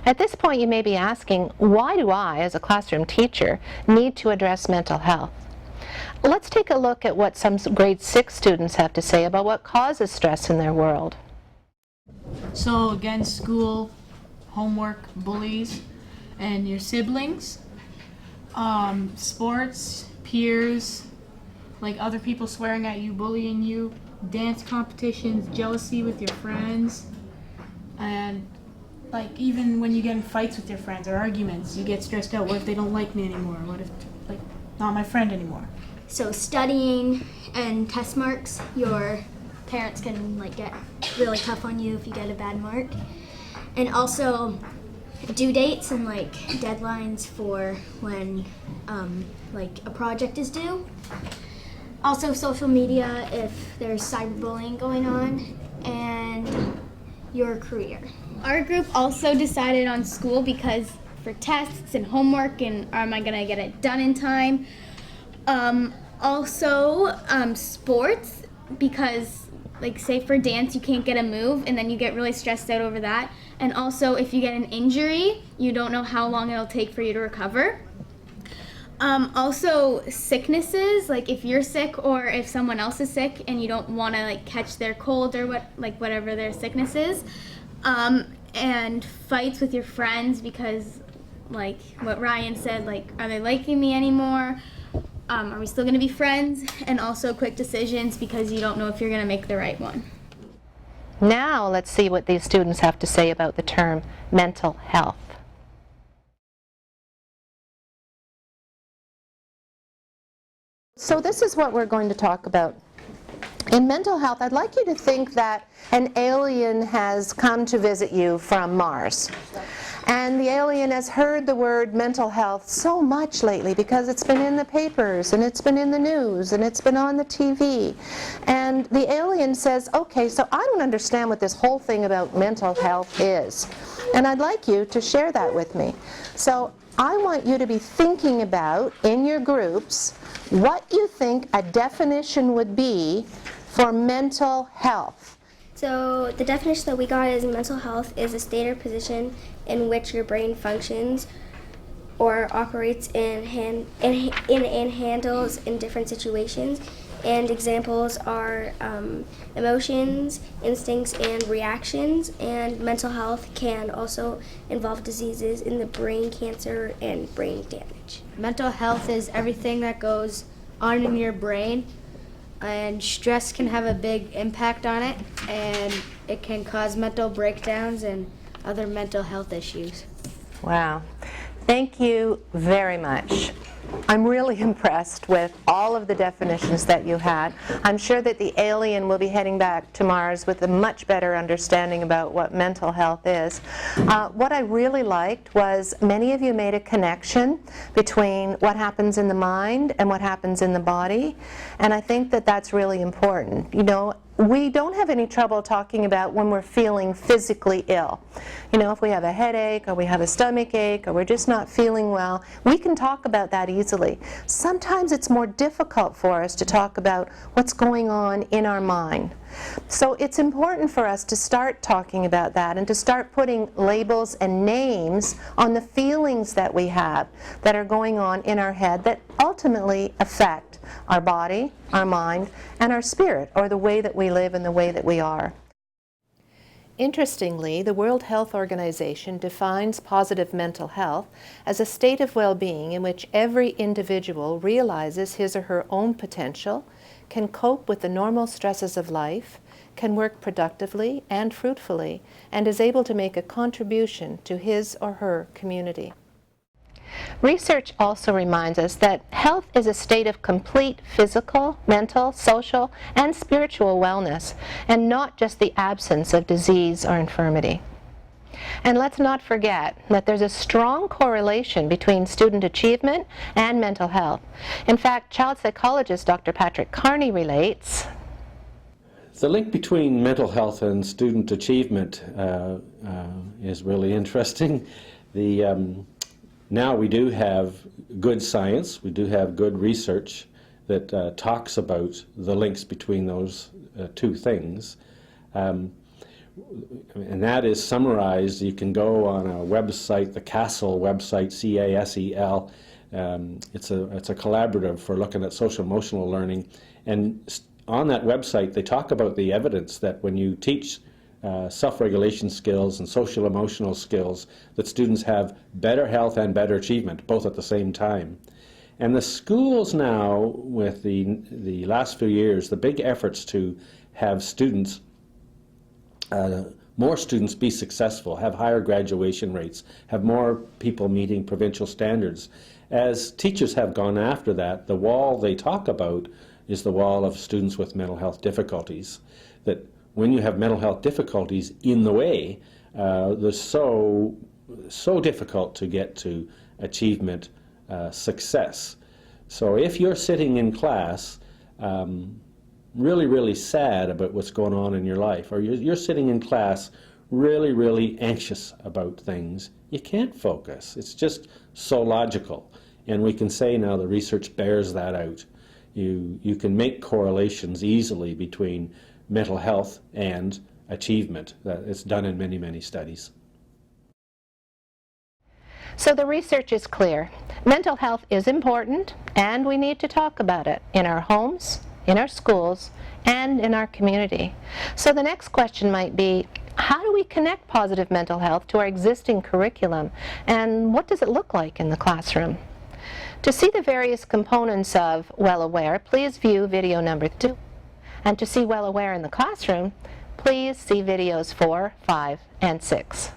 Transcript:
At this point, you may be asking, why do I, as a classroom teacher, need to address mental health? Let's take a look at what some grade 6 students have to say about what causes stress in their world. So again, school, homework, bullies, and your siblings, sports, peers, like other people swearing at you, bullying you, dance competitions, jealousy with your friends, and like even when you get in fights with your friends or arguments, you get stressed out. What if they don't like me anymore? What if, like, not my friend anymore? So studying and test marks, your parents can like get really tough on you if you get a bad mark. And also due dates and like deadlines for when like a project is due. Also social media if there's cyberbullying going on, and your career. Our group also decided on school because for tests and homework and am I gonna get it done in time. Also sports, because like say for dance you can't get a move and then you get really stressed out over that. And also if you get an injury, you don't know how long it'll take for you to recover. Also sicknesses, like if you're sick or if someone else is sick and you don't want to like catch their cold or whatever their sickness is. And fights with your friends because like what Ryan said, like are they liking me anymore? Are we still going to be friends? And also quick decisions because you don't know if you're going to make the right one. Now let's see what these students have to say about the term mental health. So this is what we're going to talk about. In mental health, I'd like you to think that an alien has come to visit you from Mars. And the alien has heard the word mental health so much lately because it's been in the papers and it's been in the news and it's been on the TV. And the alien says, okay, so I don't understand what this whole thing about mental health is. And I'd like you to share that with me. So I want you to be thinking about, in your groups, what you think a definition would be for mental health. So the definition that we got is mental health is a state or position in which your brain functions or operates and handles in different situations. And examples are emotions, instincts, and reactions. And mental health can also involve diseases in the brain, cancer, and brain damage. Mental health is everything that goes on in your brain, and stress can have a big impact on it, and it can cause mental breakdowns and other mental health issues. Wow. Thank you very much. I'm really impressed with all of the definitions that you had. I'm sure that the alien will be heading back to Mars with a much better understanding about what mental health is. What I really liked was many of you made a connection between what happens in the mind and what happens in the body, and I think that that's really important. You know, we don't have any trouble talking about when we're feeling physically ill. You know, if we have a headache or we have a stomach ache or we're just not feeling well, we can talk about that easily. Sometimes it's more difficult for us to talk about what's going on in our mind. So it's important for us to start talking about that and to start putting labels and names on the feelings that we have that are going on in our head that ultimately affect our body, our mind, and our spirit, or the way that we live and the way that we are. Interestingly, the World Health Organization defines positive mental health as a state of well-being in which every individual realizes his or her own potential, can cope with the normal stresses of life, can work productively and fruitfully, and is able to make a contribution to his or her community. Research also reminds us that health is a state of complete physical, mental, social, and spiritual wellness, and not just the absence of disease or infirmity. And let's not forget that there's a strong correlation between student achievement and mental health. In fact, child psychologist Dr. Patrick Carney relates, the link between mental health and student achievement is really interesting. Now we do have good science, we do have good research that talks about the links between those two things. and that is summarized. You can go on a website, the CASEL website, CASEL. It's a collaborative for looking at social emotional learning, and on that website they talk about the evidence that when you teach self-regulation skills and social emotional skills, that students have better health and better achievement both at the same time. And the schools now, with the last few years, the big efforts to have students, more students be successful, have higher graduation rates, have more people meeting provincial standards. As teachers have gone after that, the wall they talk about is the wall of students with mental health difficulties. That when you have mental health difficulties in the way, they're so difficult to get to achievement success. So if you're sitting in class really sad about what's going on in your life, or you're sitting in class really anxious about things, you can't focus. It's just so logical. And we can say now the research bears that out. You can make correlations easily between mental health and achievement. It's done in many studies. So the research is clear. Mental health is important, and we need to talk about it in our homes, in our schools, and in our community. So the next question might be, how do we connect positive mental health to our existing curriculum, and what does it look like in the classroom? To see the various components of Well Aware, please view video number 2. And to see Well Aware in the classroom, please see videos 4, 5, and 6.